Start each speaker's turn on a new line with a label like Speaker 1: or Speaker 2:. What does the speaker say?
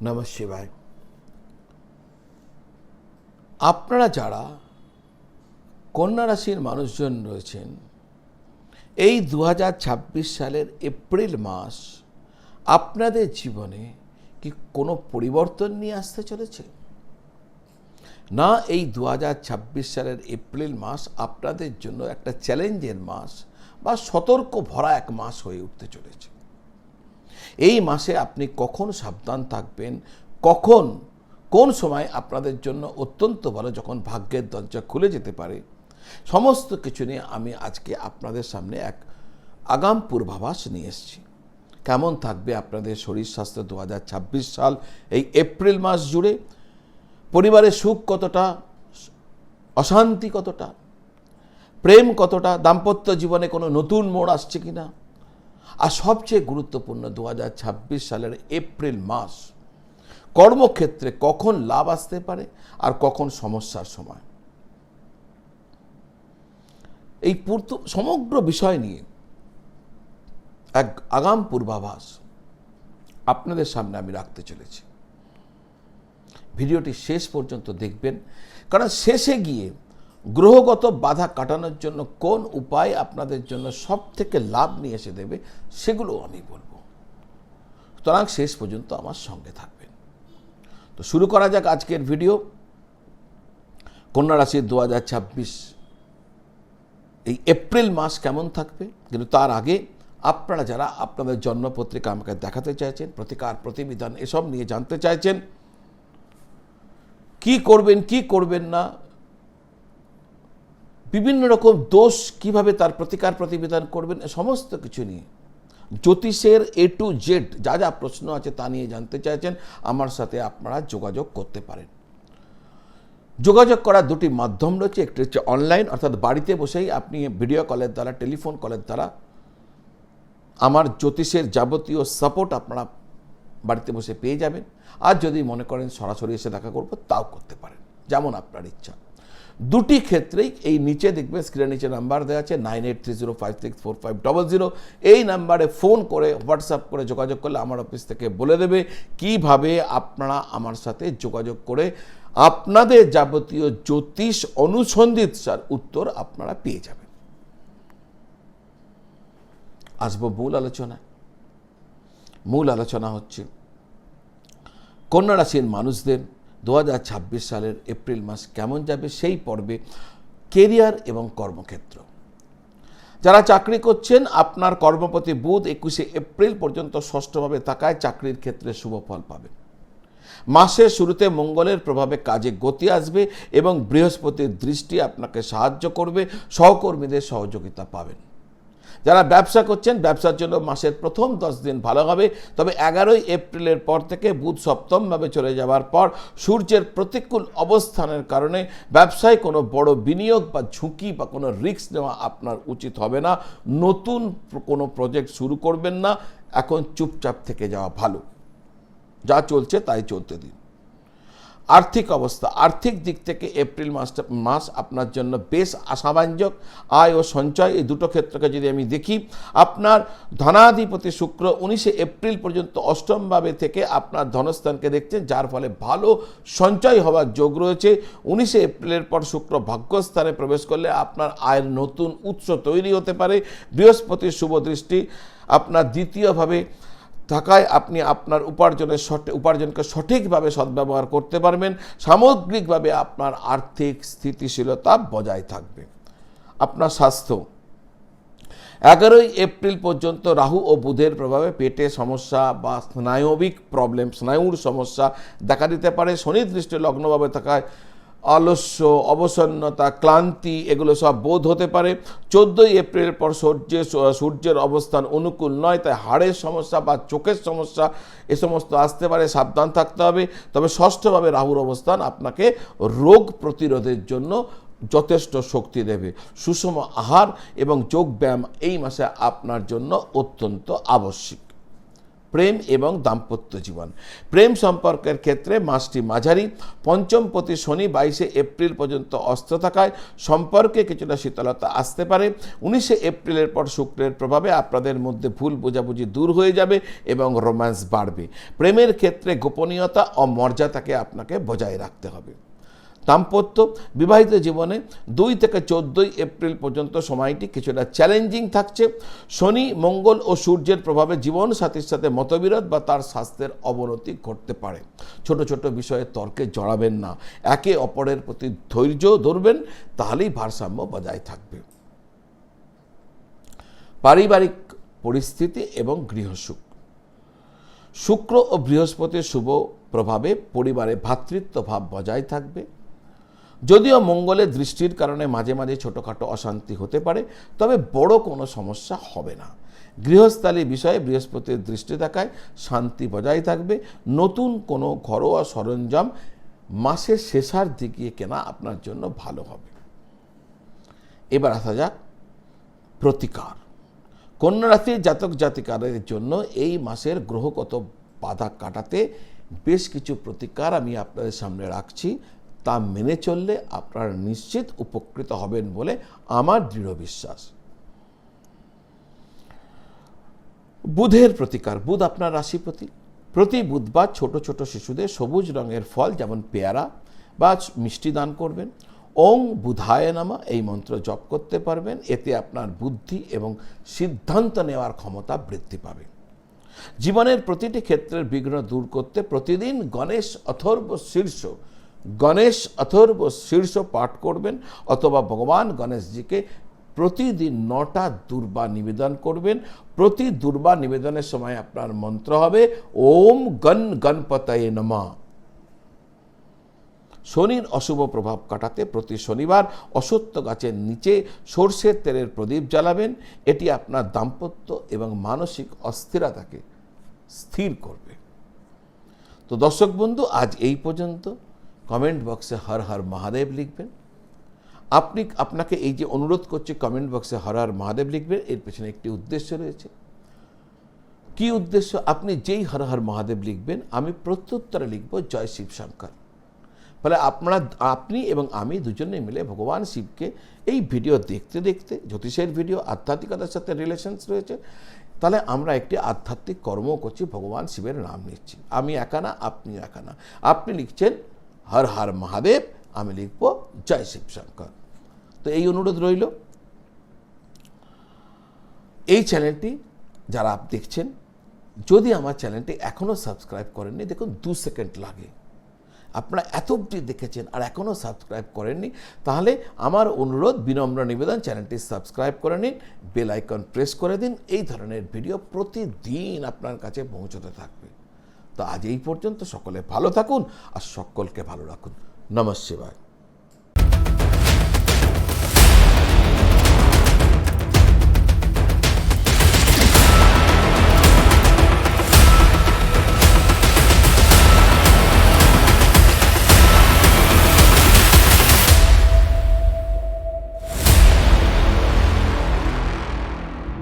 Speaker 1: নমঃ শিবায়। আপনারা যারা কন্যা রাশির মানুষজন রয়েছেন, এই 2026 সালের এপ্রিল মাস আপনাদের জীবনে কি কোনো পরিবর্তন নিয়ে আসতে চলেছে? না, এই 2026 সালের এপ্রিল মাস আপনাদের জন্য একটা চ্যালেঞ্জের মাস বা সতর্ক ভরা এক মাস হয়ে উঠতে চলেছে। এই মাসে আপনি কখন সাবধান থাকবেন, কখন কোন সময় আপনাদের জন্য অত্যন্ত ভালো, যখন ভাগ্যের দরজা খুলে যেতে পারে, সমস্ত কিছু নিয়ে আমি আজকে আপনাদের সামনে এক আগাম পূর্বাভাস নিয়ে এসেছি। কেমন থাকবে আপনাদের শরীর স্বাস্থ্য 2026 সাল এই এপ্রিল মাস জুড়ে? পরিবারের সুখ কতটা, অশান্তি কতটা, প্রেম কতটা, দাম্পত্য জীবনে কোনো নতুন মোড় আসছে কিনা, আর সবচেয়ে গুরুত্বপূর্ণ 2026 সালের এপ্রিল মাস কর্মক্ষেত্রে কখন লাভ আসতে পারে আর কখন সমস্যার সময়, এই সমগ্র বিষয় নিয়ে এক আগাম পূর্বাভাস আপনাদের সামনে আমি রাখতে চলেছি। ভিডিওটি শেষ পর্যন্ত দেখবেন, কারণ শেষে গিয়ে গ্রহগত বাধা কাটানোর জন্য কোন উপায় আপনাদের জন্য সব থেকে লাভ নিয়ে এসে দেবে সেগুলো আমি বলবো। সুতরাং শেষ পর্যন্ত আমার সঙ্গে থাকবেন। তো শুরু করা যাক আজকের ভিডিও। কন্যা রাশির 2026 এই এপ্রিল মাস কেমন থাকবে, কিন্তু তার আগে আপনারা যারা আপনাদের জন্মপত্রিকা আমাকে দেখাতে চাইছেন, প্রতিকার প্রতিবিধান এসব নিয়ে জানতে চাইছেন, কি করবেন কি করবেন না, বিভিন্ন রকম দোষ কিভাবে তার প্রতিকার প্রতিবিধান করবেন, সমস্ত কিছু নিয়ে জ্যোতিষের A to Z যা যা প্রশ্ন আছে তা নিয়ে জানতে চাইছেন, আমার সাথে আপনারা যোগাযোগ করতে পারেন। যোগাযোগ করার দুটি মাধ্যম রয়েছে। একটি হচ্ছে অনলাইন, অর্থাৎ বাড়িতে বসেই আপনি ভিডিও কলের দ্বারা, টেলিফোন কলের দ্বারা আমার জ্যোতিষের যাবতীয় সাপোর্ট আপনারা বাড়িতে বসে পেয়ে যাবেন। আর যদি মনে করেন সরাসরি এসে দেখা করবো, তাও করতে পারেন, যেমন আপনার ইচ্ছা। দুটি ক্ষেত্রেই এই নিচে দেখবেন, স্ক্রিনের নিচে নাম্বার দেওয়া আছে 9830564500। এই নাম্বারে ফোন করে, হোয়াটসঅ্যাপ করে যোগাযোগ করলে আমার অফিস থেকে বলে দেবে কিভাবে আপনারা আমার সাথে যোগাযোগ করে আপনাদের যাবতীয় জ্যোতিষ অনুসন্ধিৎসার উত্তর আপনারা পেয়ে যাবেন। আসবো মূল আলোচনায়। মূল আলোচনা হচ্ছে কন্যা রাশির মানুষদের 2026 সালের এপ্রিল মাস কেমন যাবে, সেই পর্বে কেরিয়ার এবং কর্মক্ষেত্র। যারা চাকরি করছেন, আপনার কর্মপতি বুধ 21শে এপ্রিল পর্যন্ত ষষ্ঠভাবে থাকায় চাকরির ক্ষেত্রে শুভ ফল পাবেন। মাসের শুরুতে মঙ্গলের প্রভাবে কাজে গতি আসবে এবং বৃহস্পতির দৃষ্টি আপনাকে সাহায্য করবে, সহকর্মীদের সহযোগিতা পাবেন। যারা ব্যবসা করছেন, ব্যবসার জন্য মাসের প্রথম 10 দিন ভালো হবে, তবে 11ই এপ্রিলের পর থেকে বুধ সপ্তমভাবে চলে যাওয়ার পর সূর্যের প্রতিকূল অবস্থানের কারণে ব্যবসায় কোনো বড় বিনিয়োগ বা ঝুঁকি বা কোনো রিস্ক নেওয়া আপনার উচিত হবে না। নতুন কোনো প্রজেক্ট শুরু করবেন না, এখন চুপচাপ থেকে যাওয়া ভালো। যা চলছে তাই চলতে দিন। আর্থিক অবস্থা, আর্থিক দিক থেকে এপ্রিল মাস আপনার জন্য বেশ আশাব্যঞ্জক। আয় ও সঞ্চয়, এই দুটো ক্ষেত্রকে যদি আমি দেখি, আপনার ধনাধিপতি শুক্র 19শে এপ্রিল পর্যন্ত অষ্টমভাবে থেকে আপনার ধনস্থানকে দেখছেন, যার ফলে ভালো সঞ্চয় হওয়ার যোগ রয়েছে। 19শে এপ্রিলের পর শুক্র ভাগ্যস্থানে প্রবেশ করলে আপনার আয়ের নতুন উৎস তৈরি হতে পারে। বৃহস্পতির শুভ দৃষ্টি আপনার দ্বিতীয়ভাবে থাকায় আপনি আপনার উপার্জনকে সঠিকভাবে সদ্ব্যবহার করতে পারবেন। সামগ্রিকভাবে আপনার আর্থিক স্থিতিশীলতা বজায় থাকবে। আপনার স্বাস্থ্য, 11ই এপ্রিল পর্যন্ত রাহু ও বুধের প্রভাবে পেটে সমস্যা বা স্নায়বিক প্রবলেম, স্নায়ুর সমস্যা দেখা দিতে পারে। শনির দৃষ্টি লগ্নভাবে থাকায় আলস্য, অবসন্নতা, ক্লান্তি এগুলো সব বোধ হতে পারে। 14ই এপ্রিলের পর সূর্যের অবস্থান অনুকূল নয়, তাই হাড়ের সমস্যা বা চোখের সমস্যা এ সমস্ত আসতে পারে, সাবধান থাকতে হবে। তবে ষষ্ঠভাবে রাহুর অবস্থান আপনাকে রোগ প্রতিরোধের জন্য যথেষ্ট শক্তি দেবে। সুষম আহার এবং যোগ ব্যায়াম এই মাসে আপনার জন্য অত্যন্ত আবশ্যিক। প্রেম এবং দাম্পত্য জীবন। প্রেম সম্পর্কের ক্ষেত্রে মাসটি মাঝারি। পঞ্চমপতি শনি 22 এপ্রিল পর্যন্ত অস্ত থাকায় সম্পর্কে কিছুটা শীতলতা আসতে পারে। 19 এপ্রিলের পর শুক্রের প্রভাবে আপনাদের মধ্যে ভুল বোঝাবুঝি দূর হয়ে যাবে এবং রোম্যান্স বাড়বে। প্রেমের ক্ষেত্রে গোপনীয়তা ও মর্যাদাকে আপনাকে বজায় রাখতে হবে। দাম্পত্য বিবাহিত জীবনে 2 থেকে 14 এপ্রিল পর্যন্ত সময়টি কিছুটা চ্যালেঞ্জিং থাকছে। শনি, মঙ্গল ও সূর্যের প্রভাবে জীবন সাথীর সাথে মতবিরোধ বা তার স্বাস্থ্যের অবনতি ঘটতে পারে। ছোট ছোট বিষয়ে তর্কে জড়াবেন না, একে অপরের প্রতি ধৈর্য ধরবেন, তাহলেই ভারসাম্য বজায় থাকবে। পারিবারিক পরিস্থিতি এবং গৃহসুখ। শুক্র ও বৃহস্পতির শুভ প্রভাবে পরিবারে ভ্রাতৃত্ব ভাব বজায় থাকবে। যদিও মঙ্গলের দৃষ্টির কারণে মাঝে মাঝে ছোটোখাটো অশান্তি হতে পারে, তবে বড় কোনো সমস্যা হবে না। গৃহস্থালী বিষয়ে বৃহস্পতির দৃষ্টি থাকায় শান্তি বজায় থাকবে। নতুন কোনো ঘরোয়া সরঞ্জাম মাসের শেষার দিকে কেনা আপনার জন্য ভালো হবে। এবার আসা যাক প্রতিকার। কন্যা রাশির জাতক জাতিকাদের জন্য এই মাসের গ্রহগত বাধা কাটাতে বেশ কিছু প্রতিকার আমি আপনাদের সামনে রাখছি। তা মেনে চললে আপনারা নিশ্চিত উপকৃত হবেন বলে আমার দৃঢ় বিশ্বাস। বুধের প্রতিকার। বুধ আপনার রাশিপতি। প্রতি বুধবার ছোট ছোট শিশুদের সবুজ রঙের ফল যেমন পেয়ারা বা মিষ্টি দান করবেন। ওং বুধায় নমঃ এই মন্ত্র জপ করতে পারবেন। এতে আপনার বুদ্ধি এবং সিদ্ধান্ত নেওয়ার ক্ষমতা বৃদ্ধি পাবে। জীবনের প্রতিটি ক্ষেত্রের বিঘ্ন দূর করতে প্রতিদিন গণেশ অথর্ব শীর্ষ পাঠ করবেন, অথবা ভগবান গণেশজিকে প্রতিদিন 9টা দুর্বা নিবেদন করবেন। প্রতি দুর্বা নিবেদনের সময় আপনার মন্ত্র হবে ওম গণপতয়ে নমঃ। শনির অশুভ প্রভাব কাটাতে প্রতি শনিবার অশ্বত্থ গাছের নিচে সর্ষের তেলের প্রদীপ জ্বালাবেন। এটি আপনার দাম্পত্য এবং মানসিক অস্থিরতাকে স্থির করবে। তো দর্শক বন্ধু, আজ এই পর্যন্ত। কমেন্ট বক্সে হর হর মহাদেব লিখবেন। আপনাকে এই যে অনুরোধ করছি কমেন্ট বক্সে হর হর মহাদেব লিখবেন, এর পেছনে একটি উদ্দেশ্য রয়েছে। কি উদ্দেশ্য? আপনি যেই হর হর মহাদেব লিখবেন, আমি প্রত্যুত্তরে লিখব জয় শিব শঙ্কর। ফলে আপনি এবং আমি দুজনে মিলে ভগবান শিবকে এই ভিডিও দেখতে দেখতে, জ্যোতিষের ভিডিও আধ্যাত্মিকতার সাথে রিলেশনস রয়েছে, তাহলে আমরা একটি আধ্যাত্মিক কর্ম করছি, ভগবান শিবের নাম নিচ্ছি। আমি একা না, আপনিও একা না। আপনি লিখছেন হর হর মহাদেব, আমি লিখব জয় শিব শঙ্কর। তো এই অনুরোধ রইল। এই চ্যানেলটি যারা দেখছেন, যদি আমার চ্যানেলটি এখনও সাবস্ক্রাইব করেননি, দেখুন 2 সেকেন্ড লাগে। আপনারা এত অবধি দেখেছেন আর এখনও সাবস্ক্রাইব করেননি, তাহলে আমার অনুরোধ, বিনম্র নিবেদন, চ্যানেলটি সাবস্ক্রাইব করে নিন, বেল আইকন প্রেস করে দিন। এই ধরনের ভিডিও প্রতিদিন আপনার কাছে পৌঁছতে থাকবে। তো আজ এই পর্যন্ত। সকলে ভালো থাকুন আর সকলকে ভালো রাখুন। নমঃ শিবায়।